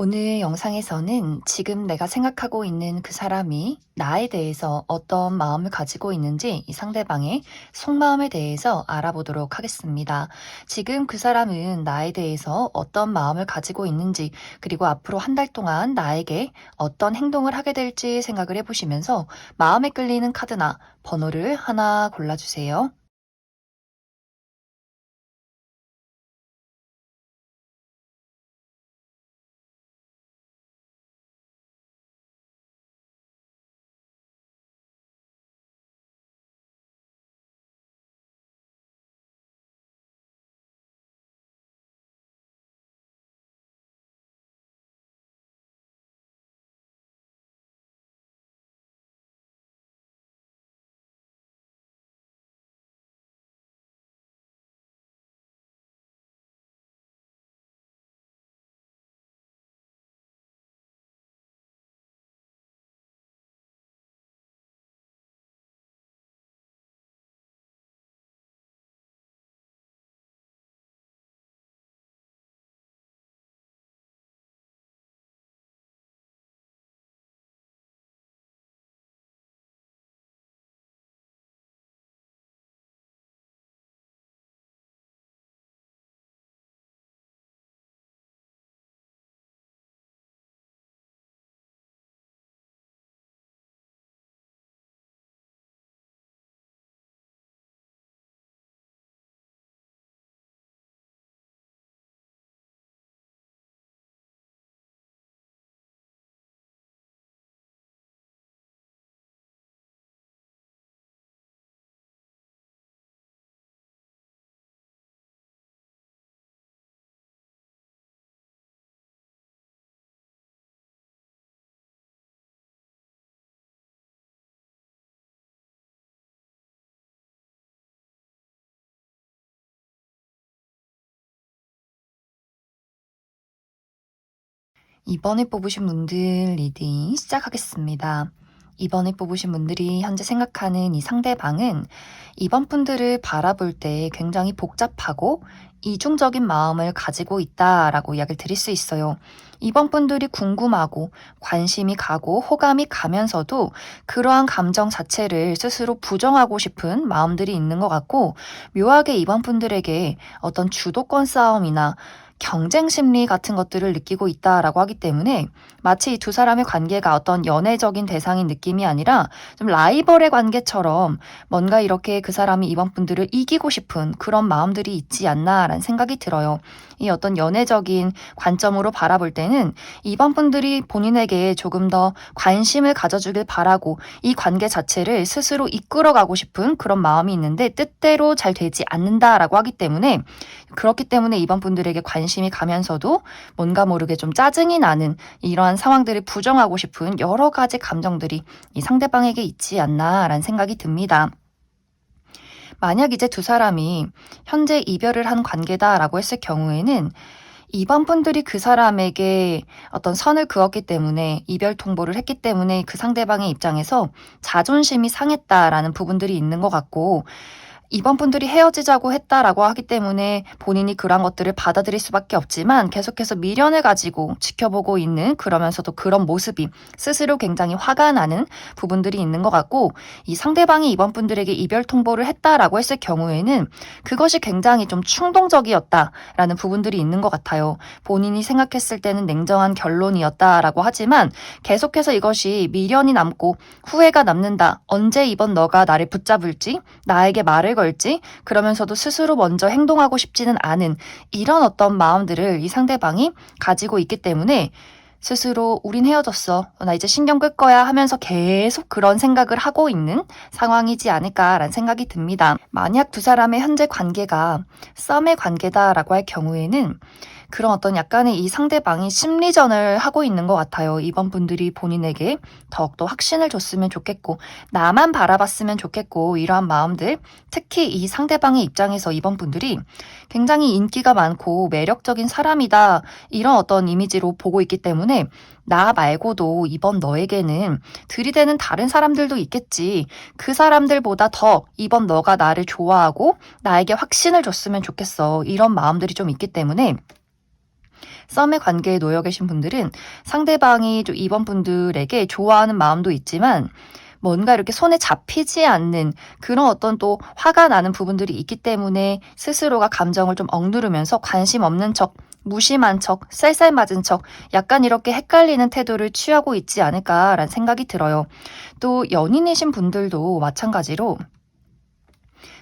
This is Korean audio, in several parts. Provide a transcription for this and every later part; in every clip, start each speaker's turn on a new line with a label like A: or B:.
A: 오늘 영상에서는 지금 내가 생각하고 있는 그 사람이 나에 대해서 어떤 마음을 가지고 있는지 이 상대방의 속마음에 대해서 알아보도록 하겠습니다. 지금 그 사람은 나에 대해서 어떤 마음을 가지고 있는지, 그리고 앞으로 한 달 동안 나에게 어떤 행동을 하게 될지 생각을 해보시면서 마음에 끌리는 카드나 번호를 하나 골라주세요. 이번에 뽑으신 분들 리딩 시작하겠습니다. 이번에 뽑으신 분들이 현재 생각하는 이 상대방은 이번 분들을 바라볼 때 굉장히 복잡하고 이중적인 마음을 가지고 있다라고 이야기를 드릴 수 있어요. 이번 분들이 궁금하고 관심이 가고 호감이 가면서도 그러한 감정 자체를 스스로 부정하고 싶은 마음들이 있는 것 같고, 묘하게 이번 분들에게 어떤 주도권 싸움이나 경쟁 심리 같은 것들을 느끼고 있다라고 하기 때문에 마치 이 두 사람의 관계가 어떤 연애적인 대상인 느낌이 아니라 좀 라이벌의 관계처럼 뭔가 이렇게 그 사람이 이번 분들을 이기고 싶은 그런 마음들이 있지 않나라는 생각이 들어요. 이 어떤 연애적인 관점으로 바라볼 때는 이번 분들이 본인에게 조금 더 관심을 가져주길 바라고 이 관계 자체를 스스로 이끌어가고 싶은 그런 마음이 있는데 뜻대로 잘 되지 않는다라고 하기 때문에, 그렇기 때문에 이번 분들에게 관심이 가면서도 뭔가 모르게 좀 짜증이 나는 이러한 상황들을 부정하고 싶은 여러 가지 감정들이 이 상대방에게 있지 않나라는 생각이 듭니다. 만약 이제 두 사람이 현재 이별을 한 관계다라고 했을 경우에는 이번 분들이 그 사람에게 어떤 선을 그었기 때문에, 이별 통보를 했기 때문에 그 상대방의 입장에서 자존심이 상했다라는 부분들이 있는 것 같고, 이번 분들이 헤어지자고 했다라고 하기 때문에 본인이 그런 것들을 받아들일 수밖에 없지만 계속해서 미련을 가지고 지켜보고 있는, 그러면서도 그런 모습이 스스로 굉장히 화가 나는 부분들이 있는 것 같고, 이 상대방이 이번 분들에게 이별 통보를 했다라고 했을 경우에는 그것이 굉장히 좀 충동적이었다라는 부분들이 있는 것 같아요. 본인이 생각했을 때는 냉정한 결론이었다라고 하지만 계속해서 이것이 미련이 남고 후회가 남는다. 언제 이번 너가 나를 붙잡을지, 나에게 말을 걸지, 그러면서도 스스로 먼저 행동하고 싶지는 않은 이런 어떤 마음들을 이 상대방이 가지고 있기 때문에 스스로 우린 헤어졌어, 나 이제 신경 끌 거야 하면서 계속 그런 생각을 하고 있는 상황이지 않을까라는 생각이 듭니다. 만약 두 사람의 현재 관계가 썸의 관계다라고 할 경우에는 그런 어떤 약간의 이 상대방이 심리전을 하고 있는 것 같아요. 이번 분들이 본인에게 더욱더 확신을 줬으면 좋겠고, 나만 바라봤으면 좋겠고, 이러한 마음들, 특히 이 상대방의 입장에서 이번 분들이 굉장히 인기가 많고 매력적인 사람이다, 이런 어떤 이미지로 보고 있기 때문에 나 말고도 이번 너에게는 들이대는 다른 사람들도 있겠지. 그 사람들보다 더 이번 너가 나를 좋아하고 나에게 확신을 줬으면 좋겠어. 이런 마음들이 좀 있기 때문에 썸의 관계에 놓여 계신 분들은 상대방이 좀 이번 분들에게 좋아하는 마음도 있지만 뭔가 이렇게 손에 잡히지 않는 그런 어떤 또 화가 나는 부분들이 있기 때문에 스스로가 감정을 좀 억누르면서 관심 없는 척, 무심한 척, 쌀쌀 맞은 척 약간 이렇게 헷갈리는 태도를 취하고 있지 않을까라는 생각이 들어요. 또 연인이신 분들도 마찬가지로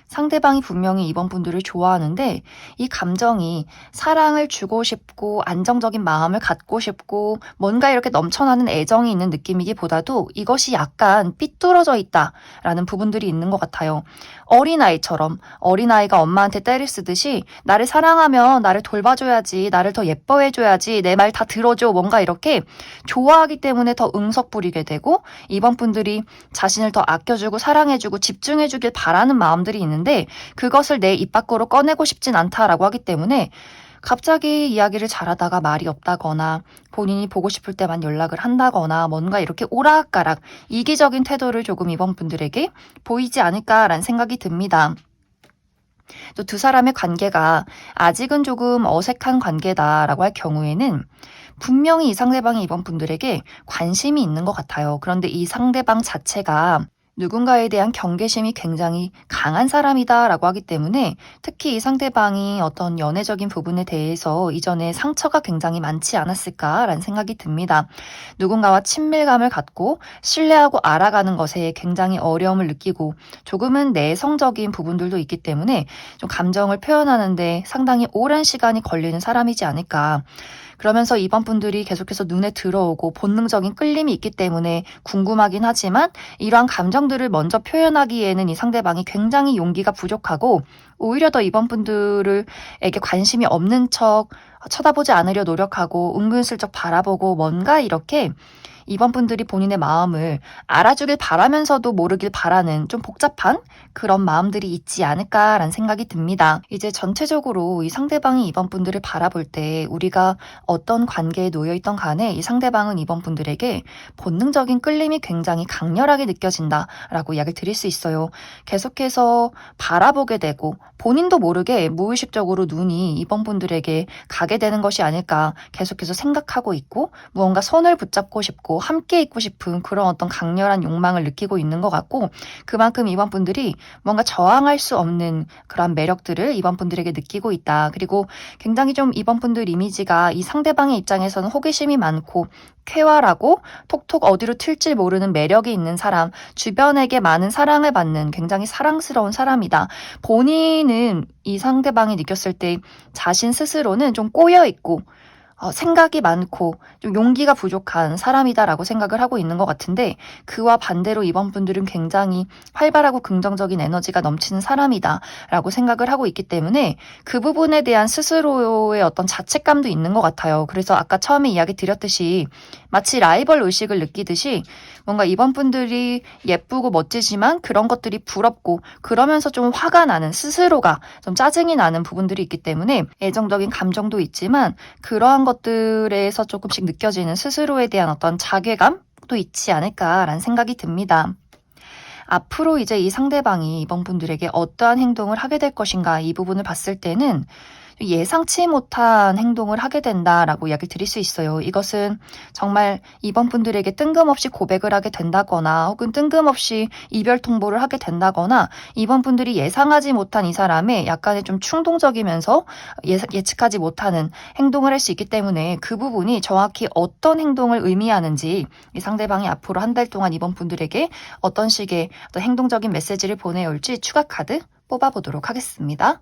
A: 상대방이 분명히 이번 분들을 좋아하는데 이 감정이 사랑을 주고 싶고 안정적인 마음을 갖고 싶고 뭔가 이렇게 넘쳐나는 애정이 있는 느낌이기보다도 이것이 약간 삐뚤어져 있다라는 부분들이 있는 것 같아요. 어린아이처럼 어린아이가 엄마한테 때를 쓰듯이 나를 사랑하면 나를 돌봐줘야지, 나를 더 예뻐해줘야지, 내 말 다 들어줘, 뭔가 이렇게 좋아하기 때문에 더 응석 부리게 되고 이번 분들이 자신을 더 아껴주고 사랑해주고 집중해주길 바라는 마음들이 있는데 그것을 내 입 밖으로 꺼내고 싶진 않다라고 하기 때문에 갑자기 이야기를 잘하다가 말이 없다거나 본인이 보고 싶을 때만 연락을 한다거나 뭔가 이렇게 오락가락 이기적인 태도를 조금 이번 분들에게 보이지 않을까라는 생각이 듭니다. 또 두 사람의 관계가 아직은 조금 어색한 관계다라고 할 경우에는 분명히 이 상대방이 이번 분들에게 관심이 있는 것 같아요. 그런데 이 상대방 자체가 누군가에 대한 경계심이 굉장히 강한 사람이다라고 하기 때문에 특히 이 상대방이 어떤 연애적인 부분에 대해서 이전에 상처가 굉장히 많지 않았을까라는 생각이 듭니다. 누군가와 친밀감을 갖고 신뢰하고 알아가는 것에 굉장히 어려움을 느끼고 조금은 내성적인 부분들도 있기 때문에 좀 감정을 표현하는데 상당히 오랜 시간이 걸리는 사람이지 않을까. 그러면서 이번 분들이 계속해서 눈에 들어오고 본능적인 끌림이 있기 때문에 궁금하긴 하지만 이러한 감정들을 먼저 표현하기에는 이 상대방이 굉장히 용기가 부족하고 오히려 더 이번 분들에게 관심이 없는 척 쳐다보지 않으려 노력하고 은근슬쩍 바라보고 뭔가 이렇게 이번 분들이 본인의 마음을 알아주길 바라면서도 모르길 바라는 좀 복잡한 그런 마음들이 있지 않을까라는 생각이 듭니다. 이제 전체적으로 이 상대방이 이번 분들을 바라볼 때 우리가 어떤 관계에 놓여있던 간에 이 상대방은 이번 분들에게 본능적인 끌림이 굉장히 강렬하게 느껴진다라고 이야기를 드릴 수 있어요. 계속해서 바라보게 되고 본인도 모르게 무의식적으로 눈이 이번 분들에게 가게 되는 것이 아닐까 계속해서 생각하고 있고 무언가 손을 붙잡고 싶고 함께 있고 싶은 그런 어떤 강렬한 욕망을 느끼고 있는 것 같고 그만큼 이번 분들이 뭔가 저항할 수 없는 그런 매력들을 이번 분들에게 느끼고 있다. 그리고 굉장히 좀 이번 분들 이미지가 이 상대방의 입장에서는 호기심이 많고 쾌활하고 톡톡 어디로 튈지 모르는 매력이 있는 사람, 주변에게 많은 사랑을 받는 굉장히 사랑스러운 사람이다. 본인은 이 상대방이 느꼈을 때 자신 스스로는 좀 꼬여있고 생각이 많고 좀 용기가 부족한 사람이다라고 생각을 하고 있는 것 같은데 그와 반대로 이번 분들은 굉장히 활발하고 긍정적인 에너지가 넘치는 사람이다라고 생각을 하고 있기 때문에 그 부분에 대한 스스로의 어떤 자책감도 있는 것 같아요. 그래서 아까 처음에 이야기 드렸듯이 마치 라이벌 의식을 느끼듯이 뭔가 이번 분들이 예쁘고 멋지지만 그런 것들이 부럽고 그러면서 좀 화가 나는 스스로가 좀 짜증이 나는 부분들이 있기 때문에 애정적인 감정도 있지만 그러한 것들에서 조금씩 느껴지는 스스로에 대한 어떤 자괴감도 있지 않을까라는 생각이 듭니다. 앞으로 이제 이 상대방이 이번 분들에게 어떠한 행동을 하게 될 것인가 이 부분을 봤을 때는 예상치 못한 행동을 하게 된다라고 이야기를 드릴 수 있어요. 이것은 정말 이번 분들에게 뜬금없이 고백을 하게 된다거나 혹은 뜬금없이 이별 통보를 하게 된다거나 이번 분들이 예상하지 못한 이 사람의 약간의 좀 충동적이면서 예측하지 못하는 행동을 할 수 있기 때문에 그 부분이 정확히 어떤 행동을 의미하는지 이 상대방이 앞으로 한 달 동안 이번 분들에게 어떤 식의 어떤 행동적인 메시지를 보내올지 추가 카드 뽑아보도록 하겠습니다.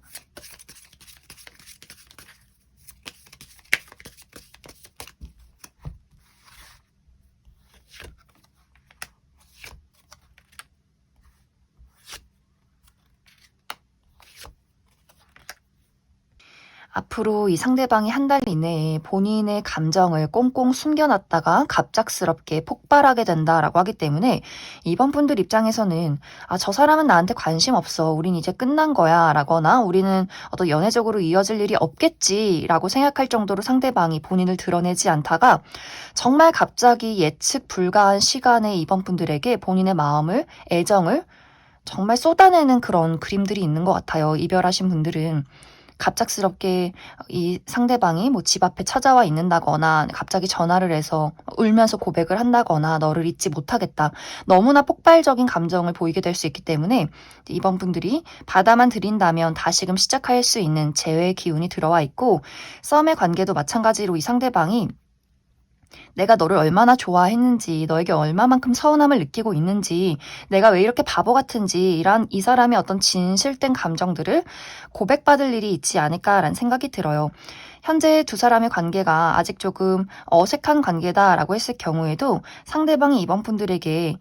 A: 앞으로 이 상대방이 한 달 이내에 본인의 감정을 꽁꽁 숨겨놨다가 갑작스럽게 폭발하게 된다라고 하기 때문에 이번 분들 입장에서는 저 사람은 나한테 관심 없어. 우린 이제 끝난 거야. 라거나 우리는 어떤 연애적으로 이어질 일이 없겠지라고 생각할 정도로 상대방이 본인을 드러내지 않다가 정말 갑자기 예측 불가한 시간에 이번 분들에게 본인의 마음을, 애정을 정말 쏟아내는 그런 그림들이 있는 것 같아요. 이별하신 분들은. 갑작스럽게 이 상대방이 뭐 집 앞에 찾아와 있는다거나 갑자기 전화를 해서 울면서 고백을 한다거나 너를 잊지 못하겠다. 너무나 폭발적인 감정을 보이게 될 수 있기 때문에 이번 분들이 받아만 들인다면 다시금 시작할 수 있는 재회의 기운이 들어와 있고, 썸의 관계도 마찬가지로 이 상대방이 내가 너를 얼마나 좋아했는지, 너에게 얼마만큼 서운함을 느끼고 있는지, 내가 왜 이렇게 바보 같은지, 이런 이 사람의 어떤 진실된 감정들을 고백받을 일이 있지 않을까라는 생각이 들어요. 현재 두 사람의 관계가 아직 조금 어색한 관계다라고 했을 경우에도 상대방이 이번 분들에게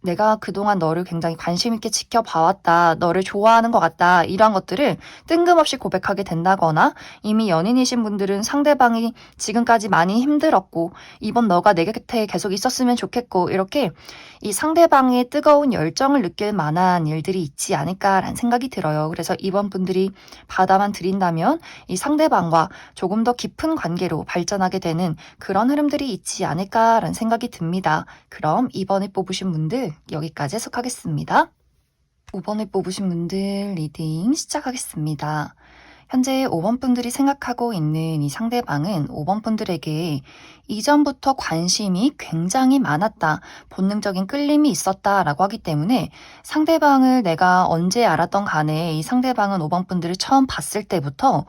A: 내가 그동안 너를 굉장히 관심 있게 지켜봐왔다, 너를 좋아하는 것 같다, 이러한 것들을 뜬금없이 고백하게 된다거나, 이미 연인이신 분들은 상대방이 지금까지 많이 힘들었고 이번 너가 내 곁에 계속 있었으면 좋겠고, 이렇게 이 상대방의 뜨거운 열정을 느낄 만한 일들이 있지 않을까라는 생각이 들어요. 그래서 이번 분들이 받아만 들인다면 이 상대방과 조금 더 깊은 관계로 발전하게 되는 그런 흐름들이 있지 않을까라는 생각이 듭니다. 그럼 이번에 뽑으신 분들 여기까지 해석하겠습니다. 5번을 뽑으신 분들 리딩 시작하겠습니다. 현재 5번 분들이 생각하고 있는 이 상대방은 5번 분들에게 이전부터 관심이 굉장히 많았다, 본능적인 끌림이 있었다라고 하기 때문에 상대방을 내가 언제 알았던 간에 이 상대방은 5번 분들을 처음 봤을 때부터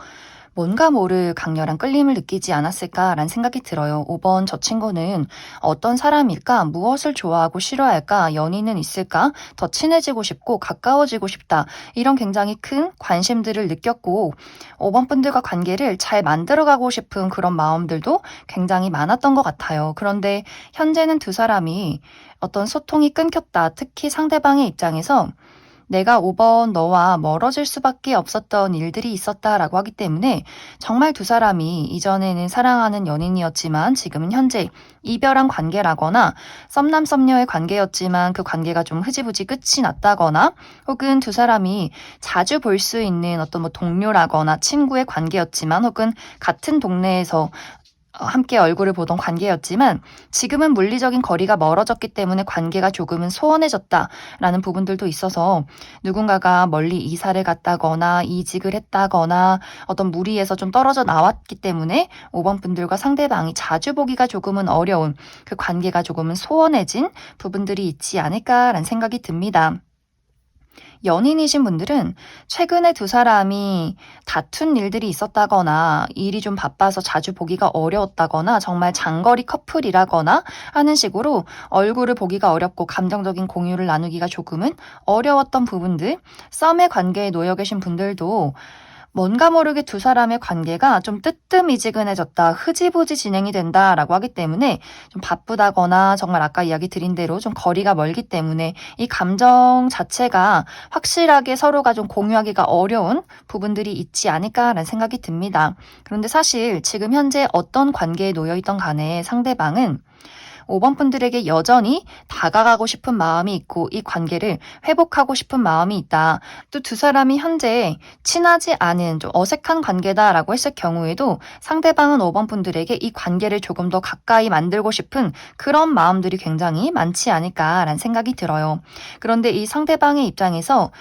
A: 뭔가 모를 강렬한 끌림을 느끼지 않았을까라는 생각이 들어요. 5번 저 친구는 어떤 사람일까? 무엇을 좋아하고 싫어할까? 연인은 있을까? 더 친해지고 싶고 가까워지고 싶다. 이런 굉장히 큰 관심들을 느꼈고 5번 분들과 관계를 잘 만들어가고 싶은 그런 마음들도 굉장히 많았던 것 같아요. 그런데 현재는 두 사람이 어떤 소통이 끊겼다. 특히 상대방의 입장에서 내가 5번 너와 멀어질 수밖에 없었던 일들이 있었다라고 하기 때문에 정말 두 사람이 이전에는 사랑하는 연인이었지만 지금은 현재 이별한 관계라거나 썸남 썸녀의 관계였지만 그 관계가 좀 흐지부지 끝이 났다거나, 혹은 두 사람이 자주 볼 수 있는 어떤 뭐 동료라거나 친구의 관계였지만, 혹은 같은 동네에서 함께 얼굴을 보던 관계였지만 지금은 물리적인 거리가 멀어졌기 때문에 관계가 조금은 소원해졌다라는 부분들도 있어서 누군가가 멀리 이사를 갔다거나 이직을 했다거나 어떤 무리에서 좀 떨어져 나왔기 때문에 5번 분들과 상대방이 자주 보기가 조금은 어려운, 그 관계가 조금은 소원해진 부분들이 있지 않을까라는 생각이 듭니다. 연인이신 분들은 최근에 두 사람이 다툰 일들이 있었다거나 일이 좀 바빠서 자주 보기가 어려웠다거나 정말 장거리 커플이라거나 하는 식으로 얼굴을 보기가 어렵고 감정적인 공유를 나누기가 조금은 어려웠던 부분들, 썸의 관계에 놓여 계신 분들도 뭔가 모르게 두 사람의 관계가 좀 뜨뜻미지근해졌다, 흐지부지 진행이 된다라고 하기 때문에 좀 바쁘다거나 정말 아까 이야기 드린 대로 좀 거리가 멀기 때문에 이 감정 자체가 확실하게 서로가 좀 공유하기가 어려운 부분들이 있지 않을까라는 생각이 듭니다. 그런데 사실 지금 현재 어떤 관계에 놓여 있던 간에 상대방은 5번 분들에게 여전히 다가가고 싶은 마음이 있고 이 관계를 회복하고 싶은 마음이 있다. 또 두 사람이 현재 친하지 않은 좀 어색한 관계다라고 했을 경우에도 상대방은 5번 분들에게 이 관계를 조금 더 가까이 만들고 싶은 그런 마음들이 굉장히 많지 않을까라는 생각이 들어요. 그런데 이 상대방의 입장에서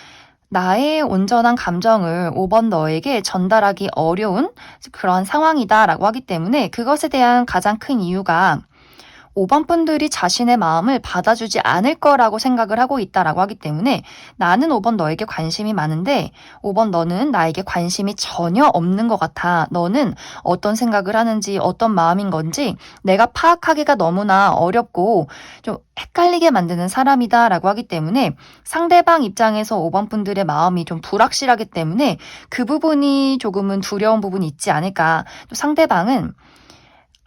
A: 나의 온전한 감정을 5번 너에게 전달하기 어려운 그런 상황이다라고 하기 때문에 그것에 대한 가장 큰 이유가 5번 분들이 자신의 마음을 받아주지 않을 거라고 생각을 하고 있다라고 하기 때문에 나는 5번 너에게 관심이 많은데 5번 너는 나에게 관심이 전혀 없는 것 같아. 너는 어떤 생각을 하는지 어떤 마음인 건지 내가 파악하기가 너무나 어렵고 좀 헷갈리게 만드는 사람이다라고 하기 때문에 상대방 입장에서 5번 분들의 마음이 좀 불확실하기 때문에 그 부분이 조금은 두려운 부분이 있지 않을까. 또 상대방은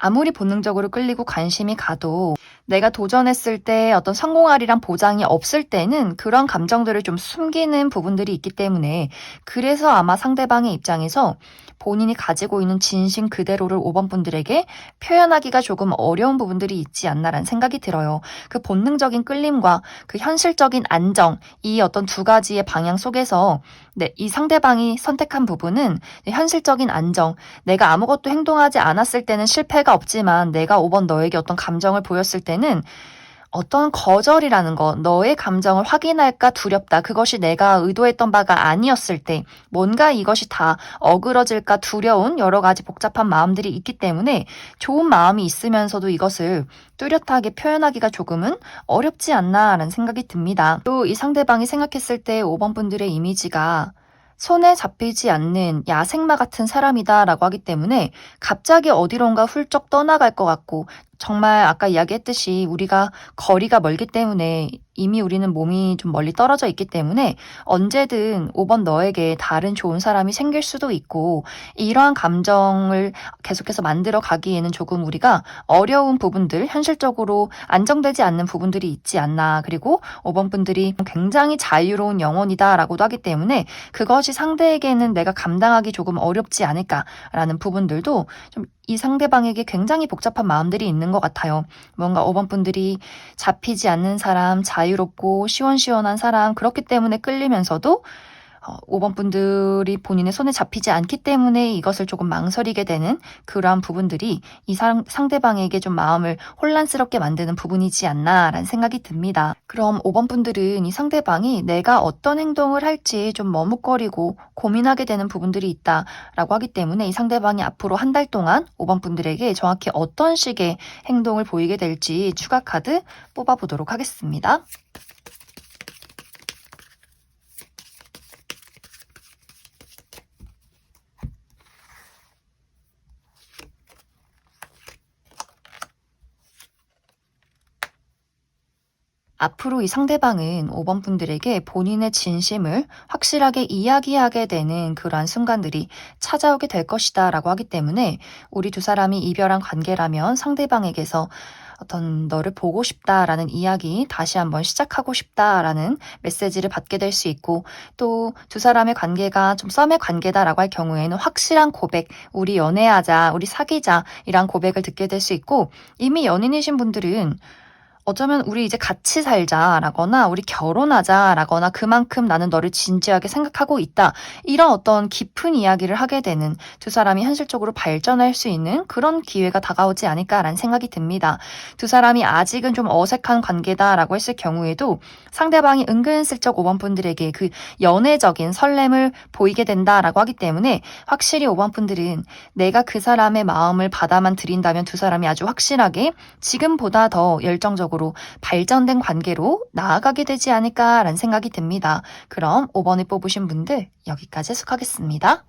A: 아무리 본능적으로 끌리고 관심이 가도 내가 도전했을 때 어떤 성공하리란 보장이 없을 때는 그런 감정들을 좀 숨기는 부분들이 있기 때문에 그래서 아마 상대방의 입장에서 본인이 가지고 있는 진심 그대로를 5번 분들에게 표현하기가 조금 어려운 부분들이 있지 않나라는 생각이 들어요. 그 본능적인 끌림과 그 현실적인 안정, 이 어떤 두 가지의 방향 속에서 이 상대방이 선택한 부분은 현실적인 안정, 내가 아무것도 행동하지 않았을 때는 실패가 없지만 내가 5번 너에게 어떤 감정을 보였을 때는 어떤 거절이라는 거, 너의 감정을 확인할까 두렵다. 그것이 내가 의도했던 바가 아니었을 때 뭔가 이것이 다 어그러질까 두려운 여러 가지 복잡한 마음들이 있기 때문에 좋은 마음이 있으면서도 이것을 뚜렷하게 표현하기가 조금은 어렵지 않나라는 생각이 듭니다. 또 이 상대방이 생각했을 때 5번 분들의 이미지가 손에 잡히지 않는 야생마 같은 사람이다라고 하기 때문에 갑자기 어디론가 훌쩍 떠나갈 것 같고, 정말 아까 이야기했듯이 우리가 거리가 멀기 때문에 이미 우리는 몸이 좀 멀리 떨어져 있기 때문에 언제든 5번 너에게 다른 좋은 사람이 생길 수도 있고, 이러한 감정을 계속해서 만들어 가기에는 조금 우리가 어려운 부분들, 현실적으로 안정되지 않는 부분들이 있지 않나. 그리고 5번 분들이 굉장히 자유로운 영혼이다라고도 하기 때문에 그것이 상대에게는 내가 감당하기 조금 어렵지 않을까라는 부분들도 좀 이 상대방에게 굉장히 복잡한 마음들이 있는 것 같아요. 뭔가 5번 분들이 잡히지 않는 사람, 자유롭고 시원시원한 사람, 그렇기 때문에 끌리면서도 5번 분들이 본인의 손에 잡히지 않기 때문에 이것을 조금 망설이게 되는 그러한 부분들이 이 상대방에게 좀 마음을 혼란스럽게 만드는 부분이지 않나라는 생각이 듭니다. 그럼 5번 분들은 이 상대방이 내가 어떤 행동을 할지 좀 머뭇거리고 고민하게 되는 부분들이 있다라고 하기 때문에 이 상대방이 앞으로 한 달 동안 5번 분들에게 정확히 어떤 식의 행동을 보이게 될지 추가 카드 뽑아보도록 하겠습니다. 앞으로 이 상대방은 5번 분들에게 본인의 진심을 확실하게 이야기하게 되는 그러한 순간들이 찾아오게 될 것이다 라고 하기 때문에 우리 두 사람이 이별한 관계라면 상대방에게서 어떤 너를 보고 싶다라는 이야기, 다시 한번 시작하고 싶다라는 메시지를 받게 될 수 있고, 또 두 사람의 관계가 좀 썸의 관계다라고 할 경우에는 확실한 고백, 우리 연애하자, 우리 사귀자 이란 고백을 듣게 될 수 있고, 이미 연인이신 분들은 어쩌면 우리 이제 같이 살자라거나 우리 결혼하자라거나 그만큼 나는 너를 진지하게 생각하고 있다. 이런 어떤 깊은 이야기를 하게 되는, 두 사람이 현실적으로 발전할 수 있는 그런 기회가 다가오지 않을까라는 생각이 듭니다. 두 사람이 아직은 좀 어색한 관계다라고 했을 경우에도 상대방이 은근슬쩍 5번 분들에게 그 연애적인 설렘을 보이게 된다라고 하기 때문에 확실히 5번 분들은 내가 그 사람의 마음을 받아만 들인다면 두 사람이 아주 확실하게 지금보다 더 열정적으로 발전된 관계로 나아가게 되지 않을까라는 생각이 듭니다. 그럼 5번을 뽑으신 분들 여기까지 해석하겠습니다.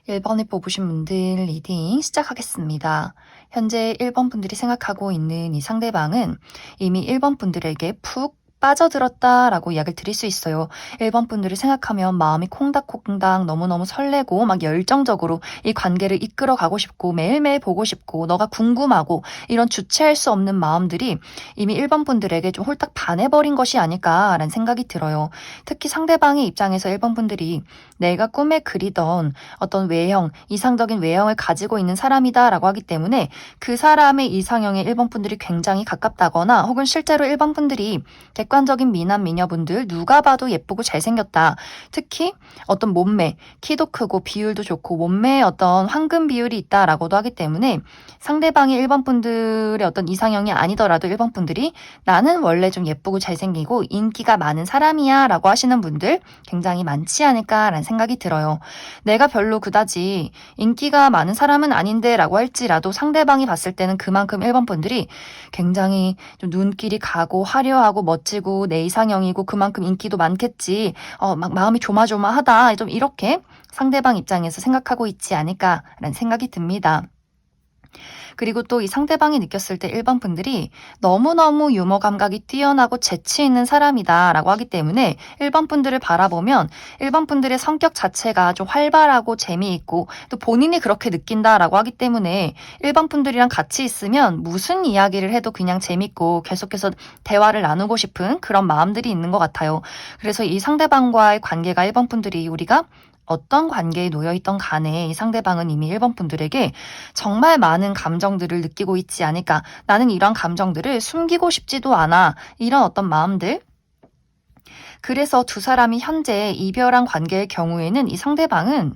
A: 1번을 뽑으신 분들 리딩 시작하겠습니다. 현재 1번 분들이 생각하고 있는 이 상대방은 이미 1번 분들에게 푹 빠져들었다라고 이야기를 드릴 수 있어요. 1번 분들을 생각하면 마음이 콩닥콩닥 너무너무 설레고 막 열정적으로 이 관계를 이끌어 가고 싶고 매일매일 보고 싶고 너가 궁금하고 이런 주체할 수 없는 마음들이 이미 1번 분들에게 좀 홀딱 반해버린 것이 아닐까라는 생각이 들어요. 특히 상대방의 입장에서 1번 분들이 내가 꿈에 그리던 어떤 외형, 이상적인 외형을 가지고 있는 사람이다라고 하기 때문에 그 사람의 이상형에 1번 분들이 굉장히 가깝다거나 혹은 실제로 1번 분들이 객관적인 미남 미녀분들 누가 봐도 예쁘고 잘생겼다. 특히 어떤 몸매, 키도 크고 비율도 좋고 몸매에 어떤 황금 비율이 있다라고도 하기 때문에 상대방이 1번 분들의 어떤 이상형이 아니더라도 1번 분들이 나는 원래 좀 예쁘고 잘생기고 인기가 많은 사람이야 라고 하시는 분들 굉장히 많지 않을까라는 생각이 들어요. 내가 별로 그다지 인기가 많은 사람은 아닌데 라고 할지라도 상대방이 봤을 때는 그만큼 1번 분들이 굉장히 좀 눈길이 가고 화려하고 멋지고 내 이상형이고 그만큼 인기도 많겠지. 막 마음이 조마조마하다. 좀 이렇게 상대방 입장에서 생각하고 있지 않을까라는 생각이 듭니다. 그리고 또 이 상대방이 느꼈을 때 1번 분들이 너무너무 유머 감각이 뛰어나고 재치 있는 사람이다 라고 하기 때문에 1번 분들을 바라보면 1번 분들의 성격 자체가 좀 활발하고 재미있고 또 본인이 그렇게 느낀다라고 하기 때문에 1번 분들이랑 같이 있으면 무슨 이야기를 해도 그냥 재밌고 계속해서 대화를 나누고 싶은 그런 마음들이 있는 것 같아요. 그래서 이 상대방과의 관계가 1번 분들이 우리가 어떤 관계에 놓여있던 간에 이 상대방은 이미 1번 분들에게 정말 많은 감정들을 느끼고 있지 않을까. 나는 이런 감정들을 숨기고 싶지도 않아. 이런 어떤 마음들. 그래서 두 사람이 현재 이별한 관계의 경우에는 이 상대방은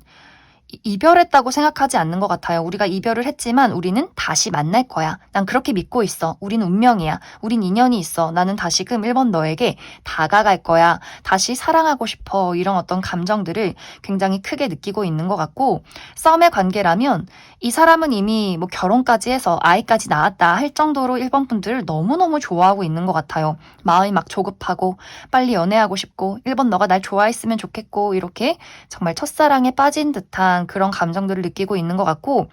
A: 이별했다고 생각하지 않는 것 같아요. 우리가 이별을 했지만 우리는 다시 만날 거야. 난 그렇게 믿고 있어. 우린 운명이야. 우린 인연이 있어. 나는 다시금 1번 너에게 다가갈 거야. 다시 사랑하고 싶어. 이런 어떤 감정들을 굉장히 크게 느끼고 있는 것 같고, 썸의 관계라면 이 사람은 이미 뭐 결혼까지 해서 아이까지 낳았다 할 정도로 1번 분들을 너무너무 좋아하고 있는 것 같아요. 마음이 막 조급하고 빨리 연애하고 싶고 1번 너가 날 좋아했으면 좋겠고 이렇게 정말 첫사랑에 빠진 듯한 그런 감정들을 느끼고 있는 것 같고,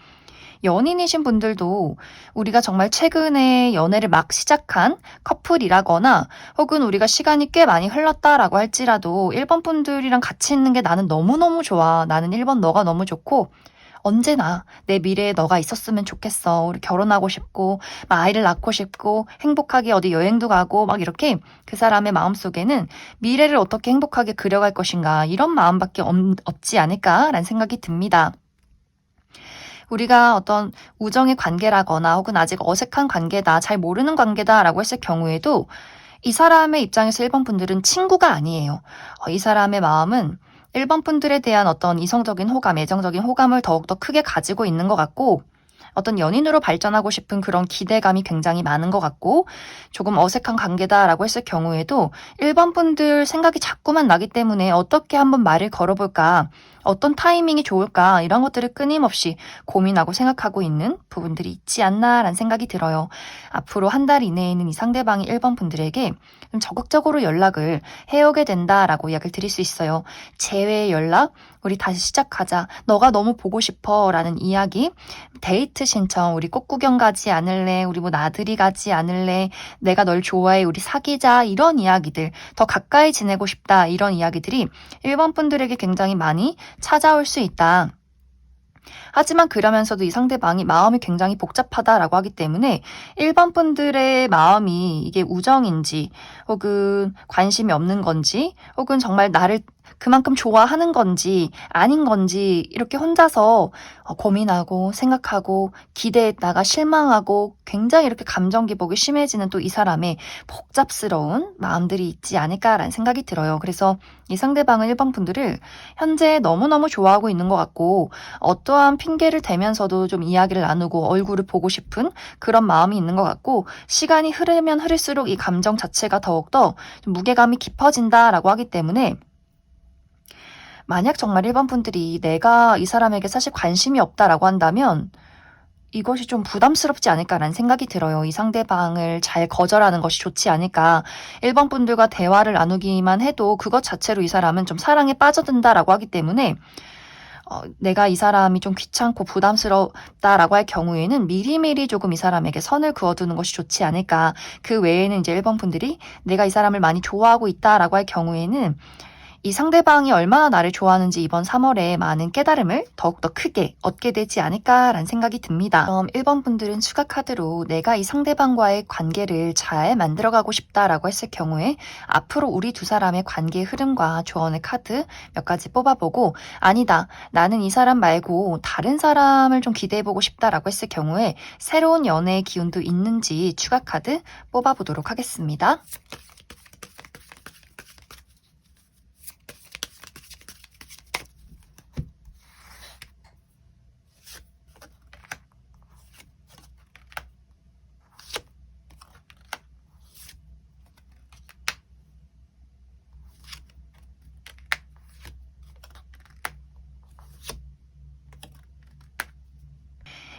A: 연인이신 분들도 우리가 정말 최근에 연애를 막 시작한 커플이라거나 혹은 우리가 시간이 꽤 많이 흘렀다라고 할지라도 1번 분들이랑 같이 있는 게 나는 너무너무 좋아. 나는 1번 너가 너무 좋고 언제나 내 미래에 너가 있었으면 좋겠어. 우리 결혼하고 싶고 막 아이를 낳고 싶고 행복하게 어디 여행도 가고 막 이렇게 그 사람의 마음속에는 미래를 어떻게 행복하게 그려갈 것인가 이런 마음밖에 없지 않을까라는 생각이 듭니다. 우리가 어떤 우정의 관계라거나 혹은 아직 어색한 관계다, 잘 모르는 관계다라고 했을 경우에도 이 사람의 입장에서 1번 분들은 친구가 아니에요. 이 사람의 마음은 1번 분들에 대한 어떤 이성적인 호감, 애정적인 호감을 더욱더 크게 가지고 있는 것 같고, 어떤 연인으로 발전하고 싶은 그런 기대감이 굉장히 많은 것 같고, 조금 어색한 관계다라고 했을 경우에도 1번 분들 생각이 자꾸만 나기 때문에 어떻게 한번 말을 걸어볼까, 어떤 타이밍이 좋을까 이런 것들을 끊임없이 고민하고 생각하고 있는 부분들이 있지 않나라는 생각이 들어요. 앞으로 한 달 이내에는 이 상대방이 1번 분들에게 좀 적극적으로 연락을 해오게 된다라고 이야기를 드릴 수 있어요. 재회 연락, 우리 다시 시작하자. 너가 너무 보고 싶어 라는 이야기, 데이트 신청, 우리 꽃구경 가지 않을래? 우리 뭐 나들이 가지 않을래? 내가 널 좋아해. 우리 사귀자. 이런 이야기들, 더 가까이 지내고 싶다. 이런 이야기들이 1번 분들에게 굉장히 많이 찾아올 수 있다. 하지만 그러면서도 이 상대방이 마음이 굉장히 복잡하다라고 하기 때문에 1번 분들의 마음이 이게 우정인지 혹은 관심이 없는 건지 혹은 정말 나를 그만큼 좋아하는 건지 아닌 건지 이렇게 혼자서 고민하고 생각하고 기대했다가 실망하고 굉장히 이렇게 감정 기복이 심해지는 또 이 사람의 복잡스러운 마음들이 있지 않을까라는 생각이 들어요. 그래서 이 상대방은 1번 분들을 현재 너무너무 좋아하고 있는 것 같고, 어떠한 핑계를 대면서도 좀 이야기를 나누고 얼굴을 보고 싶은 그런 마음이 있는 것 같고, 시간이 흐르면 흐를수록 이 감정 자체가 더욱더 좀 무게감이 깊어진다라고 하기 때문에, 만약 정말 1번 분들이 내가 이 사람에게 사실 관심이 없다라고 한다면 이것이 좀 부담스럽지 않을까라는 생각이 들어요. 이 상대방을 잘 거절하는 것이 좋지 않을까. 1번 분들과 대화를 나누기만 해도 그것 자체로 이 사람은 좀 사랑에 빠져든다라고 하기 때문에, 내가 이 사람이 좀 귀찮고 부담스럽다라고 할 경우에는 미리미리 조금 이 사람에게 선을 그어두는 것이 좋지 않을까. 그 외에는 이제 1번 분들이 내가 이 사람을 많이 좋아하고 있다라고 할 경우에는 이 상대방이 얼마나 나를 좋아하는지 이번 3월에 많은 깨달음을 더욱더 크게 얻게 되지 않을까라는 생각이 듭니다. 그럼 1번 분들은 추가 카드로 내가 이 상대방과의 관계를 잘 만들어가고 싶다라고 했을 경우에 앞으로 우리 두 사람의 관계의 흐름과 조언의 카드 몇 가지 뽑아보고, 아니다, 나는 이 사람 말고 다른 사람을 좀 기대해보고 싶다라고 했을 경우에 새로운 연애의 기운도 있는지 추가 카드 뽑아보도록 하겠습니다.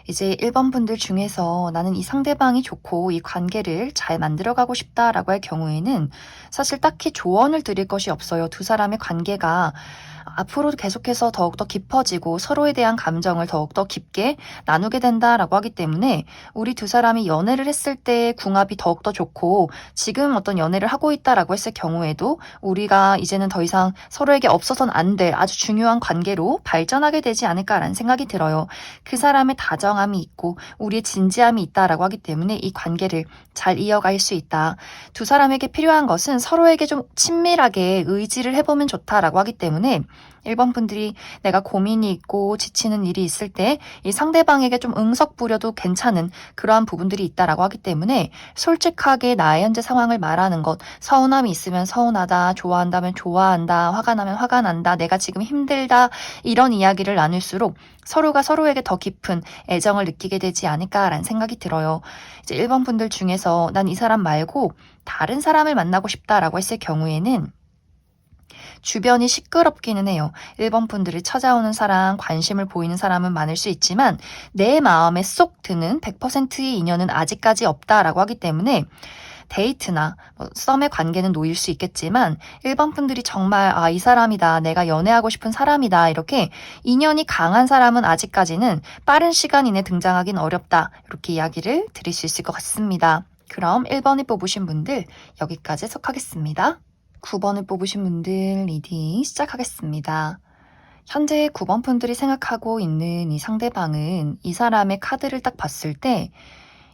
A: 이제 1번 분들 중에서 나는 이 상대방이 좋고 이 관계를 잘 만들어가고 싶다라고 할 경우에는 사실 딱히 조언을 드릴 것이 없어요. 두 사람의 관계가 앞으로 계속해서 더욱더 깊어지고 서로에 대한 감정을 더욱더 깊게 나누게 된다라고 하기 때문에, 우리 두 사람이 연애를 했을 때 궁합이 더욱더 좋고 지금 어떤 연애를 하고 있다라고 했을 경우에도 우리가 이제는 더 이상 서로에게 없어서는 안 될 아주 중요한 관계로 발전하게 되지 않을까라는 생각이 들어요. 그 사람의 다정한 진정함이 있고 우리의 진지함이 있다라고 하기 때문에 이 관계를 잘 이어갈 수 있다. 두 사람에게 필요한 것은 서로에게 좀 친밀하게 의지를 해보면 좋다라고 하기 때문에 1번 분들이 내가 고민이 있고 지치는 일이 있을 때 이 상대방에게 좀 응석 부려도 괜찮은 그러한 부분들이 있다라고 하기 때문에 솔직하게 나의 현재 상황을 말하는 것, 서운함이 있으면 서운하다, 좋아한다면 좋아한다, 화가 나면 화가 난다, 내가 지금 힘들다, 이런 이야기를 나눌수록 서로가 서로에게 더 깊은 애정을 느끼게 되지 않을까라는 생각이 들어요. 이제 1번 분들 중에서 난 이 사람 말고 다른 사람을 만나고 싶다라고 했을 경우에는 주변이 시끄럽기는 해요. 1번 분들이 찾아오는 사람, 관심을 보이는 사람은 많을 수 있지만 내 마음에 쏙 드는 100%의 인연은 아직까지 없다라고 하기 때문에 데이트나 썸의 관계는 놓일 수 있겠지만 1번 분들이 정말 이 사람이다, 내가 연애하고 싶은 사람이다, 이렇게 인연이 강한 사람은 아직까지는 빠른 시간 이내 등장하긴 어렵다, 이렇게 이야기를 드릴 수 있을 것 같습니다. 그럼 1번을 뽑으신 분들 여기까지 해석하겠습니다. 9번을 뽑으신 분들 리딩 시작하겠습니다. 현재 9번 분들이 생각하고 있는 이 상대방은 이 사람의 카드를 딱 봤을 때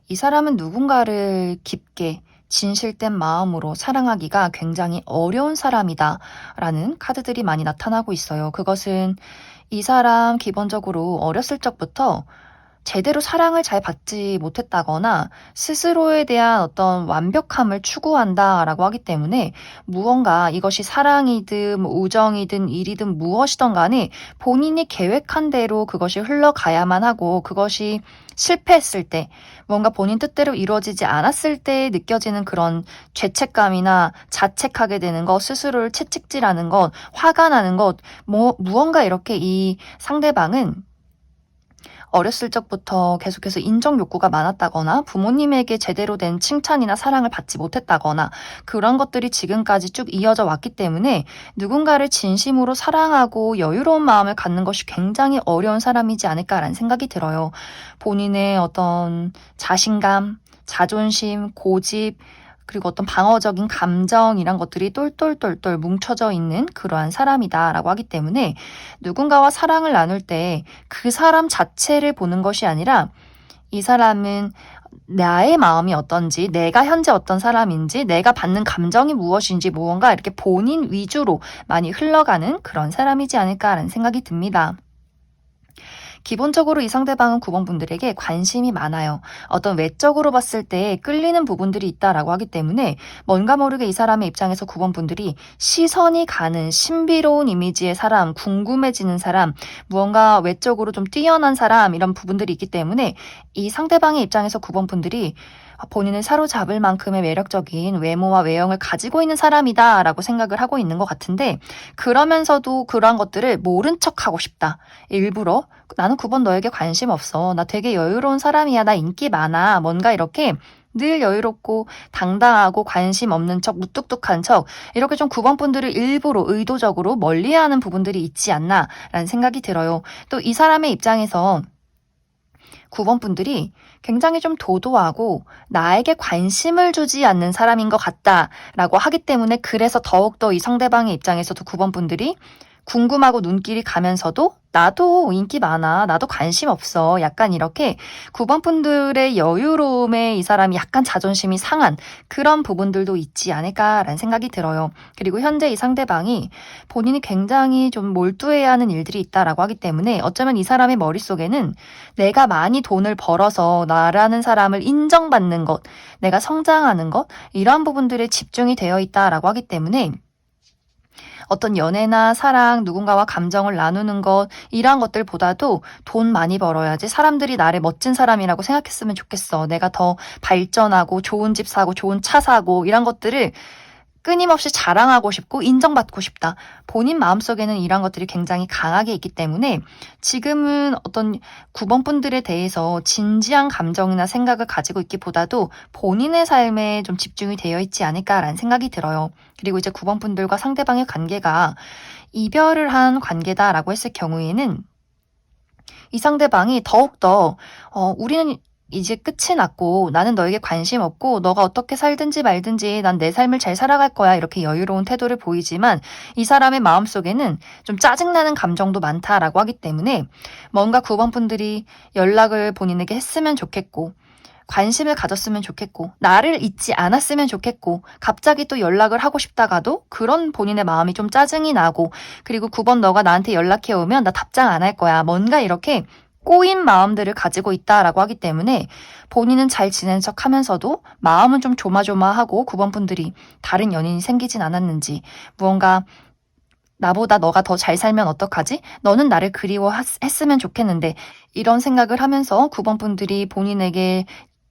A: 이 사람은 누군가를 깊게 진실된 마음으로 사랑하기가 굉장히 어려운 사람이다 라는 카드들이 많이 나타나고 있어요. 그것은 이 사람 기본적으로 어렸을 적부터 제대로 사랑을 잘 받지 못했다거나 스스로에 대한 어떤 완벽함을 추구한다라고 하기 때문에 무언가 이것이 사랑이든 우정이든 일이든 무엇이든 간에 본인이 계획한 대로 그것이 흘러가야만 하고 그것이 실패했을 때 뭔가 본인 뜻대로 이루어지지 않았을 때 느껴지는 그런 죄책감이나 자책하게 되는 것, 스스로를 채찍질하는 것, 화가 나는 것, 무언가 이렇게 이 상대방은 어렸을 적부터 계속해서 인정 욕구가 많았다거나 부모님에게 제대로 된 칭찬이나 사랑을 받지 못했다거나 그런 것들이 지금까지 쭉 이어져 왔기 때문에 누군가를 진심으로 사랑하고 여유로운 마음을 갖는 것이 굉장히 어려운 사람이지 않을까라는 생각이 들어요. 본인의 어떤 자신감, 자존심, 고집, 그리고 어떤 방어적인 감정 이란 것들이 똘똘똘똘 뭉쳐져 있는 그러한 사람이다라고 하기 때문에 누군가와 사랑을 나눌 때 그 사람 자체를 보는 것이 아니라 이 사람은 나의 마음이 어떤지, 내가 현재 어떤 사람인지, 내가 받는 감정이 무엇인지 무언가 이렇게 본인 위주로 많이 흘러가는 그런 사람이지 않을까라는 생각이 듭니다. 기본적으로 이 상대방은 9번 분들에게 관심이 많아요. 어떤 외적으로 봤을 때 끌리는 부분들이 있다라고 하기 때문에 뭔가 모르게 이 사람의 입장에서 9번 분들이 시선이 가는 신비로운 이미지의 사람, 궁금해지는 사람, 무언가 외적으로 좀 뛰어난 사람 이런 부분들이 있기 때문에 이 상대방의 입장에서 9번 분들이 본인을 사로잡을 만큼의 매력적인 외모와 외형을 가지고 있는 사람이다 라고 생각을 하고 있는 것 같은데 그러면서도 그러한 것들을 모른 척하고 싶다. 일부러 나는 9번 너에게 관심 없어. 나 되게 여유로운 사람이야. 나 인기 많아. 뭔가 이렇게 늘 여유롭고 당당하고 관심 없는 척 무뚝뚝한 척 이렇게 좀 9번 분들을 일부러 의도적으로 멀리하는 부분들이 있지 않나 라는 생각이 들어요. 또 이 사람의 입장에서 9번 분들이 굉장히 좀 도도하고 나에게 관심을 주지 않는 사람인 것 같다라고 하기 때문에 그래서 더욱더 이 상대방의 입장에서도 9번 분들이 궁금하고 눈길이 가면서도 나도 인기 많아, 나도 관심 없어. 약간 이렇게 9번 분들의 여유로움에 이 사람이 약간 자존심이 상한 그런 부분들도 있지 않을까라는 생각이 들어요. 그리고 현재 이 상대방이 본인이 굉장히 좀 몰두해야 하는 일들이 있다라고 하기 때문에 어쩌면 이 사람의 머릿속에는 내가 많이 돈을 벌어서 나라는 사람을 인정받는 것, 내가 성장하는 것, 이러한 부분들에 집중이 되어 있다라고 하기 때문에 어떤 연애나 사랑, 누군가와 감정을 나누는 것 이러한 것들보다도 돈 많이 벌어야지 사람들이 나를 멋진 사람이라고 생각했으면 좋겠어. 내가 더 발전하고 좋은 집 사고 좋은 차 사고 이런 것들을 끊임없이 자랑하고 싶고 인정받고 싶다. 본인 마음속에는 이런 것들이 굉장히 강하게 있기 때문에 지금은 어떤 9번 분들에 대해서 진지한 감정이나 생각을 가지고 있기보다도 본인의 삶에 좀 집중이 되어 있지 않을까라는 생각이 들어요. 그리고 이제 9번 분들과 상대방의 관계가 이별을 한 관계다라고 했을 경우에는 이 상대방이 더욱더 우리는 이제 끝이 났고 나는 너에게 관심 없고 너가 어떻게 살든지 말든지 난 내 삶을 잘 살아갈 거야 이렇게 여유로운 태도를 보이지만 이 사람의 마음속에는 좀 짜증나는 감정도 많다라고 하기 때문에 뭔가 9번 분들이 연락을 본인에게 했으면 좋겠고 관심을 가졌으면 좋겠고 나를 잊지 않았으면 좋겠고 갑자기 또 연락을 하고 싶다가도 그런 본인의 마음이 좀 짜증이 나고 그리고 9번 너가 나한테 연락해 오면 나 답장 안 할 거야. 뭔가 이렇게 꼬인 마음들을 가지고 있다라고 하기 때문에 본인은 잘 지낸 척 하면서도 마음은 좀 조마조마하고 9번 분들이 다른 연인이 생기진 않았는지 무언가 나보다 너가 더 잘 살면 어떡하지? 너는 나를 그리워했으면 좋겠는데 이런 생각을 하면서 9번 분들이 본인에게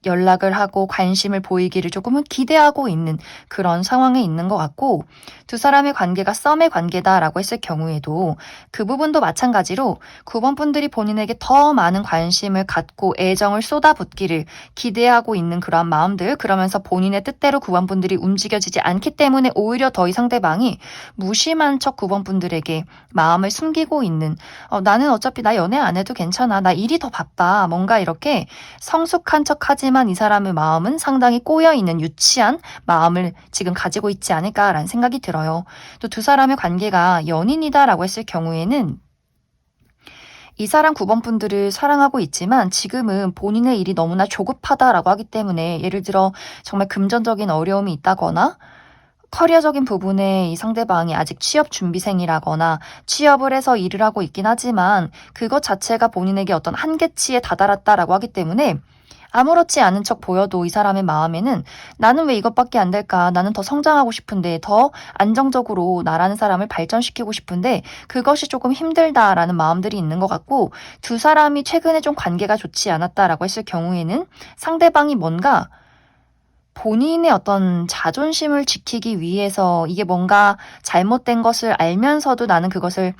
A: 연락을 하고 관심을 보이기를 조금은 기대하고 있는 그런 상황에 있는 것 같고 두 사람의 관계가 썸의 관계다라고 했을 경우에도 그 부분도 마찬가지로 9번 분들이 본인에게 더 많은 관심을 갖고 애정을 쏟아붓기를 기대하고 있는 그러한 마음들 그러면서 본인의 뜻대로 9번 분들이 움직여지지 않기 때문에 오히려 더 이 상대방이 무심한 척 9번 분들에게 마음을 숨기고 있는 나는 어차피 나 연애 안 해도 괜찮아 나 일이 더 바빠 뭔가 이렇게 성숙한 척 하지만 이 사람의 마음은 상당히 꼬여있는 유치한 마음을 지금 가지고 있지 않을까라는 생각이 들어요. 또 두 사람의 관계가 연인이다라고 했을 경우에는 이 사람 9번 분들을 사랑하고 있지만 지금은 본인의 일이 너무나 조급하다라고 하기 때문에 예를 들어 정말 금전적인 어려움이 있다거나 커리어적인 부분에 이 상대방이 아직 취업 준비생이라거나 취업을 해서 일을 하고 있긴 하지만 그것 자체가 본인에게 어떤 한계치에 다다랐다라고 하기 때문에 아무렇지 않은 척 보여도 이 사람의 마음에는 나는 왜 이것밖에 안 될까? 나는 더 성장하고 싶은데 더 안정적으로 나라는 사람을 발전시키고 싶은데 그것이 조금 힘들다라는 마음들이 있는 것 같고 두 사람이 최근에 좀 관계가 좋지 않았다라고 했을 경우에는 상대방이 뭔가 본인의 어떤 자존심을 지키기 위해서 이게 뭔가 잘못된 것을 알면서도 나는 그것을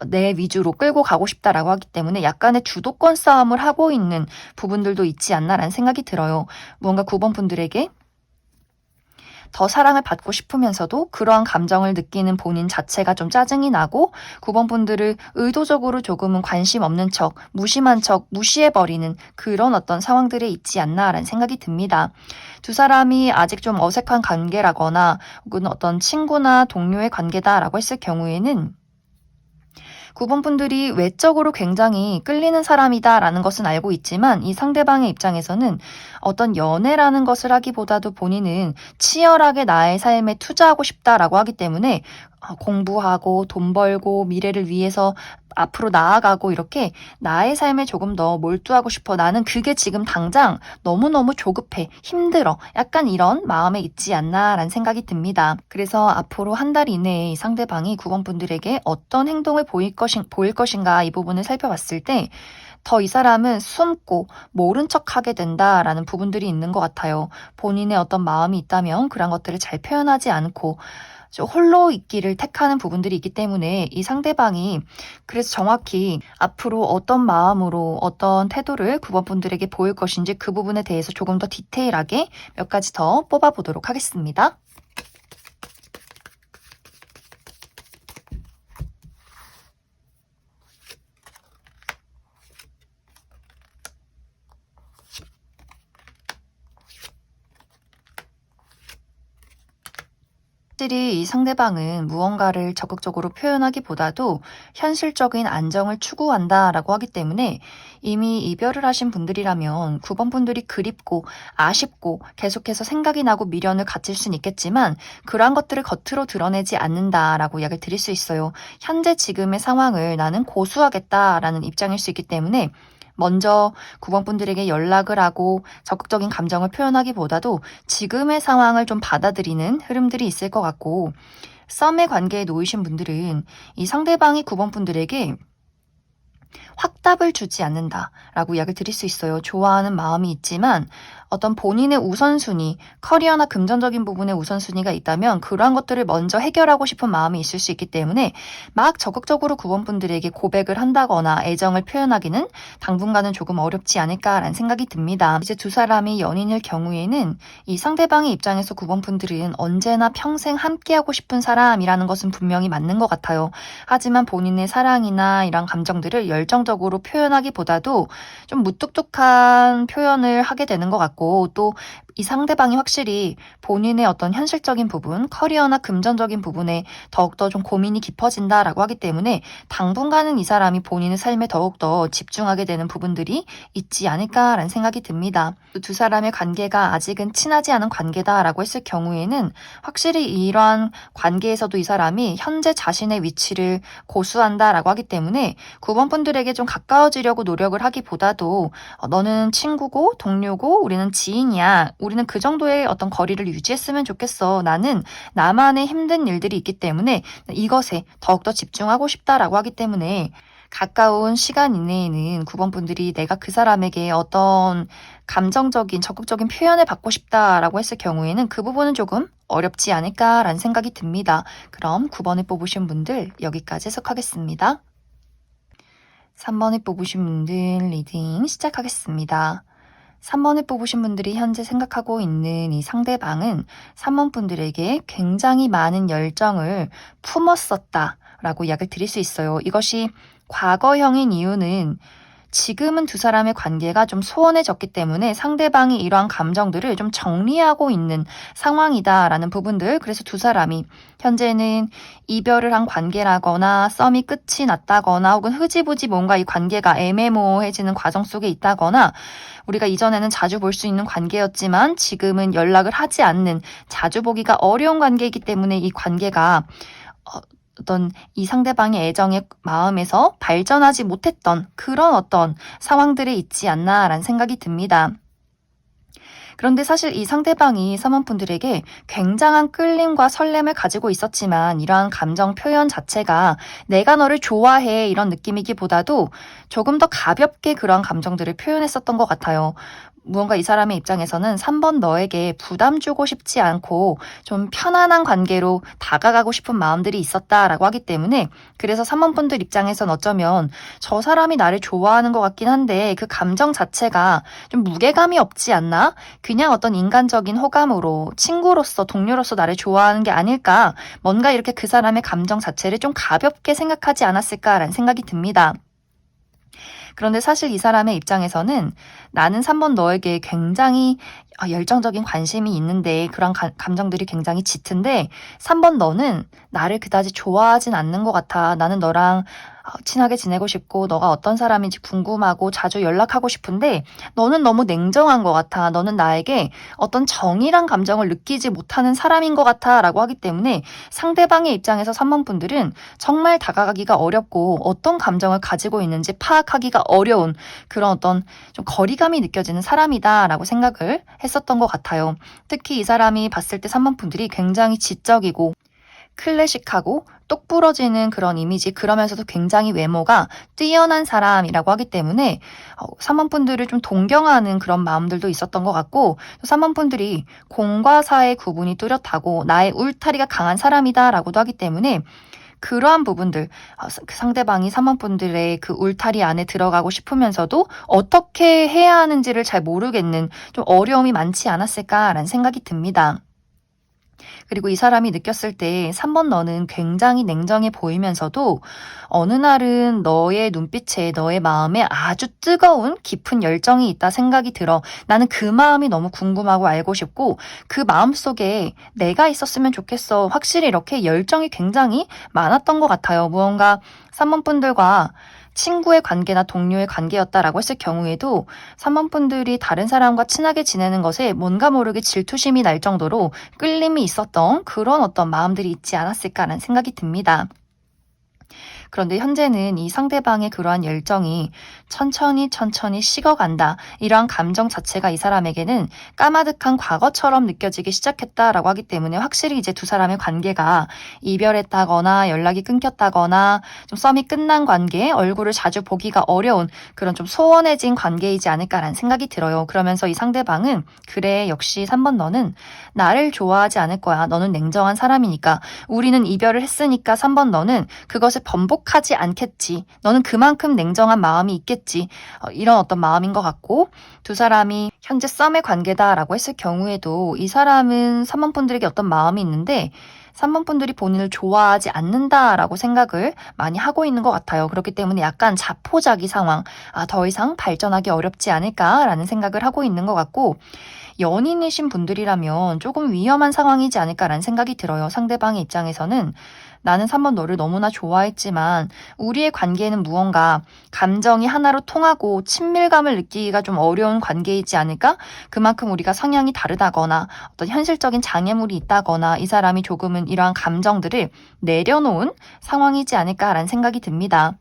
A: 내 위주로 끌고 가고 싶다라고 하기 때문에 약간의 주도권 싸움을 하고 있는 부분들도 있지 않나라는 생각이 들어요. 뭔가 9번 분들에게 더 사랑을 받고 싶으면서도 그러한 감정을 느끼는 본인 자체가 좀 짜증이 나고 9번 분들을 의도적으로 조금은 관심 없는 척, 무심한 척, 무시해버리는 그런 어떤 상황들이 있지 않나라는 생각이 듭니다. 두 사람이 아직 좀 어색한 관계라거나 혹은 어떤 친구나 동료의 관계다라고 했을 경우에는 9번 분들이 외적으로 굉장히 끌리는 사람이다라는 것은 알고 있지만 이 상대방의 입장에서는 어떤 연애라는 것을 하기보다도 본인은 치열하게 나의 삶에 투자하고 싶다라고 하기 때문에 공부하고 돈 벌고 미래를 위해서 앞으로 나아가고 이렇게 나의 삶에 조금 더 몰두하고 싶어. 나는 그게 지금 당장 너무너무 조급해. 힘들어. 약간 이런 마음에 있지 않나라는 생각이 듭니다. 그래서 앞으로 한 달 이내에 이 상대방이 9번 분들에게 어떤 행동을 보일 것인가 이 부분을 살펴봤을 때 더 이 사람은 숨고 모른 척하게 된다라는 부분들이 있는 것 같아요. 본인의 어떤 마음이 있다면 그런 것들을 잘 표현하지 않고 홀로 있기를 택하는 부분들이 있기 때문에 이 상대방이 그래서 정확히 앞으로 어떤 마음으로 어떤 태도를 9번 분들에게 보일 것인지 그 부분에 대해서 조금 더 디테일하게 몇 가지 더 뽑아보도록 하겠습니다. 확실히 이 상대방은 무언가를 적극적으로 표현하기보다도 현실적인 안정을 추구한다라고 하기 때문에 이미 이별을 하신 분들이라면 9번 분들이 그립고 아쉽고 계속해서 생각이 나고 미련을 갖질 수는 있겠지만 그러한 것들을 겉으로 드러내지 않는다라고 이야기를 드릴 수 있어요. 현재 지금의 상황을 나는 고수하겠다라는 입장일 수 있기 때문에 먼저 9번 분들에게 연락을 하고 적극적인 감정을 표현하기보다도 지금의 상황을 좀 받아들이는 흐름들이 있을 것 같고 썸의 관계에 놓이신 분들은 이 상대방이 9번 분들에게 확답을 주지 않는다라고 이야기를 드릴 수 있어요. 좋아하는 마음이 있지만 어떤 본인의 우선순위, 커리어나 금전적인 부분의 우선순위가 있다면 그러한 것들을 먼저 해결하고 싶은 마음이 있을 수 있기 때문에 막 적극적으로 9번분들에게 고백을 한다거나 애정을 표현하기는 당분간은 조금 어렵지 않을까라는 생각이 듭니다. 이제 두 사람이 연인일 경우에는 이 상대방의 입장에서 9번분들은 언제나 평생 함께하고 싶은 사람이라는 것은 분명히 맞는 것 같아요. 하지만 본인의 사랑이나 이런 감정들을 열정적으로 표현하기보다도 좀 무뚝뚝한 표현을 하게 되는 것 같고, 또 이 상대방이 확실히 본인의 어떤 현실적인 부분, 커리어나 금전적인 부분에 더욱더 좀 고민이 깊어진다라고 하기 때문에 당분간은 이 사람이 본인의 삶에 더욱더 집중하게 되는 부분들이 있지 않을까라는 생각이 듭니다. 두 사람의 관계가 아직은 친하지 않은 관계다라고 했을 경우에는 확실히 이러한 관계에서도 이 사람이 현재 자신의 위치를 고수한다라고 하기 때문에 9번분들에게 좀 가까워지려고 노력을 하기보다도 너는 친구고 동료고 우리는 지인이야. 우리는 그 정도의 어떤 거리를 유지했으면 좋겠어. 나는 나만의 힘든 일들이 있기 때문에 이것에 더욱더 집중하고 싶다라고 하기 때문에 가까운 시간 이내에는 9번분들이 내가 그 사람에게 어떤 감정적인 적극적인 표현을 받고 싶다라고 했을 경우에는 그 부분은 조금 어렵지 않을까라는 생각이 듭니다. 그럼 9번을 뽑으신 분들 여기까지 해석하겠습니다. 3번을 뽑으신 분들 리딩 시작하겠습니다. 3번을 뽑으신 분들이 현재 생각하고 있는 이 상대방은 3번 분들에게 굉장히 많은 열정을 품었었다 라고 이야기를 드릴 수 있어요. 이것이 과거형인 이유는 지금은 두 사람의 관계가 좀 소원해졌기 때문에 상대방이 이러한 감정들을 좀 정리하고 있는 상황이다라는 부분들, 그래서 두 사람이 현재는 이별을 한 관계라거나 썸이 끝이 났다거나 혹은 흐지부지 뭔가 이 관계가 애매모호해지는 과정 속에 있다거나 우리가 이전에는 자주 볼 수 있는 관계였지만 지금은 연락을 하지 않는, 자주 보기가 어려운 관계이기 때문에 이 관계가 어떤 이 상대방의 애정의 마음에서 발전하지 못했던 그런 어떤 상황들에 있지 않나라는 생각이 듭니다. 그런데 사실 이 상대방이 3번분들에게 굉장한 끌림과 설렘을 가지고 있었지만 이러한 감정 표현 자체가 내가 너를 좋아해 이런 느낌이기보다도 조금 더 가볍게 그런 감정들을 표현했었던 것 같아요. 무언가 이 사람의 입장에서는 3번 너에게 부담 주고 싶지 않고 좀 편안한 관계로 다가가고 싶은 마음들이 있었다라고 하기 때문에, 그래서 3번 분들 입장에선 어쩌면 저 사람이 나를 좋아하는 것 같긴 한데 그 감정 자체가 좀 무게감이 없지 않나? 그냥 어떤 인간적인 호감으로 친구로서 동료로서 나를 좋아하는 게 아닐까? 뭔가 이렇게 그 사람의 감정 자체를 좀 가볍게 생각하지 않았을까라는 생각이 듭니다. 그런데 사실 이 사람의 입장에서는 나는 3번 너에게 굉장히 열정적인 관심이 있는데 그런 감정들이 굉장히 짙은데 3번 너는 나를 그다지 좋아하진 않는 것 같아. 나는 너랑 친하게 지내고 싶고 너가 어떤 사람인지 궁금하고 자주 연락하고 싶은데 너는 너무 냉정한 것 같아. 너는 나에게 어떤 정이란 감정을 느끼지 못하는 사람인 것 같아 라고 하기 때문에 상대방의 입장에서 3번 분들은 정말 다가가기가 어렵고 어떤 감정을 가지고 있는지 파악하기가 어려운 그런 어떤 좀 거리감이 느껴지는 사람이다 라고 생각을 했었던 것 같아요. 특히 이 사람이 봤을 때 3번 분들이 굉장히 지적이고 클래식하고 똑부러지는 그런 이미지, 그러면서도 굉장히 외모가 뛰어난 사람이라고 하기 때문에 3번 분들을 좀 동경하는 그런 마음들도 있었던 것 같고, 3번 분들이 공과 사의 구분이 뚜렷하고 나의 울타리가 강한 사람이다라고도 하기 때문에 그러한 부분들, 그 상대방이 3번 분들의 그 울타리 안에 들어가고 싶으면서도 어떻게 해야 하는지를 잘 모르겠는 좀 어려움이 많지 않았을까라는 생각이 듭니다. 그리고 이 사람이 느꼈을 때 3번 너는 굉장히 냉정해 보이면서도 어느 날은 너의 눈빛에 너의 마음에 아주 뜨거운 깊은 열정이 있다 생각이 들어. 나는 그 마음이 너무 궁금하고 알고 싶고 그 마음속에 내가 있었으면 좋겠어. 확실히 이렇게 열정이 굉장히 많았던 것 같아요. 무언가 3번 분들과 친구의 관계나 동료의 관계였다라고 했을 경우에도 3번 분들이 다른 사람과 친하게 지내는 것에 뭔가 모르게 질투심이 날 정도로 끌림이 있었던 그런 어떤 마음들이 있지 않았을까라는 생각이 듭니다. 그런데 현재는 이 상대방의 그러한 열정이 천천히 식어간다. 이러한 감정 자체가 이 사람에게는 까마득한 과거처럼 느껴지기 시작했다라고 하기 때문에 확실히 이제 두 사람의 관계가 이별했다거나 연락이 끊겼다거나 좀 썸이 끝난 관계, 얼굴을 자주 보기가 어려운 그런 좀 소원해진 관계이지 않을까라는 생각이 들어요. 그러면서 이 상대방은 그래, 역시 3번 너는 나를 좋아하지 않을 거야. 너는 냉정한 사람이니까. 우리는 이별을 했으니까 3번 너는 그것을 번복하지 않겠지. 너는 그만큼 냉정한 마음이 있겠지. 이런 어떤 마음인 것 같고, 두 사람이 현재 썸의 관계다라고 했을 경우에도 이 사람은 3번 분들에게 어떤 마음이 있는데 3번 분들이 본인을 좋아하지 않는다라고 생각을 많이 하고 있는 것 같아요. 그렇기 때문에 약간 자포자기 상황, 더 이상 발전하기 어렵지 않을까라는 생각을 하고 있는 것 같고, 연인이신 분들이라면 조금 위험한 상황이지 않을까라는 생각이 들어요. 상대방의 입장에서는 나는 3번 너를 너무나 좋아했지만 우리의 관계는 무언가 감정이 하나로 통하고 친밀감을 느끼기가 좀 어려운 관계이지 않을까? 그만큼 우리가 성향이 다르다거나 어떤 현실적인 장애물이 있다거나 이 사람이 조금은 이러한 감정들을 내려놓은 상황이지 않을까라는 생각이 듭니다.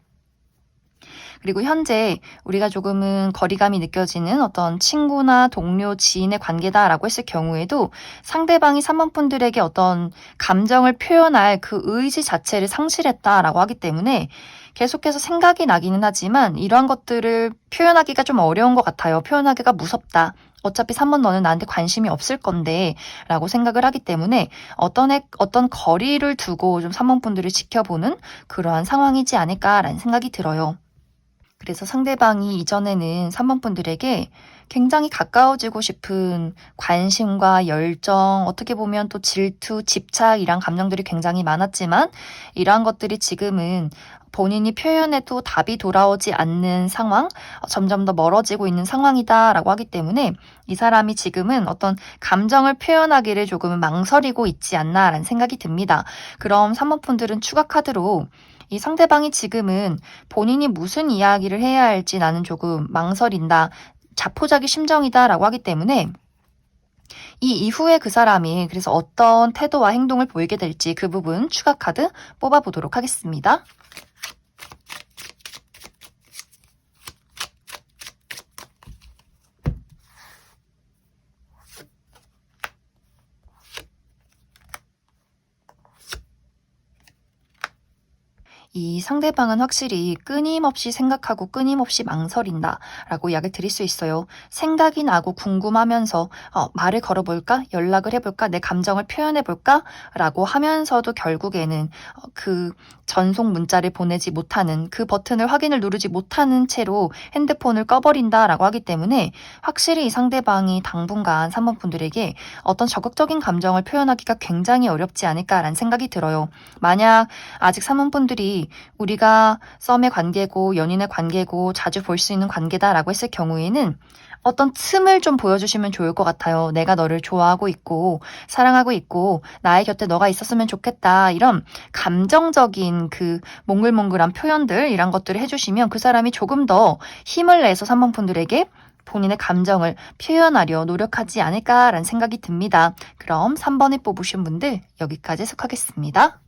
A: 그리고 현재 우리가 조금은 거리감이 느껴지는 어떤 친구나 동료, 지인의 관계다라고 했을 경우에도 상대방이 3번 분들에게 어떤 감정을 표현할 그 의지 자체를 상실했다라고 하기 때문에 계속해서 생각이 나기는 하지만 이러한 것들을 표현하기가 좀 어려운 것 같아요. 표현하기가 무섭다. 어차피 3번 너는 나한테 관심이 없을 건데 라고 생각을 하기 때문에 어떤 거리를 두고 좀 3번 분들을 지켜보는 그러한 상황이지 않을까라는 생각이 들어요. 그래서 상대방이 이전에는 3번 분들에게 굉장히 가까워지고 싶은 관심과 열정, 어떻게 보면 또 질투, 집착 이런 감정들이 굉장히 많았지만 이러한 것들이 지금은 본인이 표현해도 답이 돌아오지 않는 상황, 점점 더 멀어지고 있는 상황이다라고 하기 때문에 이 사람이 지금은 어떤 감정을 표현하기를 조금은 망설이고 있지 않나라는 생각이 듭니다. 그럼 3번 분들은 추가 카드로 이 상대방이 지금은 본인이 무슨 이야기를 해야 할지 나는 조금 망설인다, 자포자기 심정이다라고 하기 때문에 이 이후에 그 사람이 그래서 어떤 태도와 행동을 보이게 될지 그 부분 추가 카드 뽑아보도록 하겠습니다. 이 상대방은 확실히 끊임없이 생각하고 끊임없이 망설인다라고 이야기를 드릴 수 있어요. 생각이 나고 궁금하면서 말을 걸어볼까? 연락을 해볼까? 내 감정을 표현해볼까? 라고 하면서도 결국에는 그 전송 문자를 보내지 못하는, 그 버튼을 확인을 누르지 못하는 채로 핸드폰을 꺼버린다라고 하기 때문에 확실히 이 상대방이 당분간 3번 분들에게 어떤 적극적인 감정을 표현하기가 굉장히 어렵지 않을까라는 생각이 들어요. 만약 아직 3번 분들이 우리가 썸의 관계고 연인의 관계고 자주 볼 수 있는 관계다라고 했을 경우에는 어떤 틈을 좀 보여주시면 좋을 것 같아요. 내가 너를 좋아하고 있고 사랑하고 있고 나의 곁에 너가 있었으면 좋겠다. 이런 감정적인 그 몽글몽글한 표현들 이런 것들을 해주시면 그 사람이 조금 더 힘을 내서 3번 분들에게 본인의 감정을 표현하려 노력하지 않을까라는 생각이 듭니다. 그럼 3번을 뽑으신 분들 여기까지 해석하겠습니다.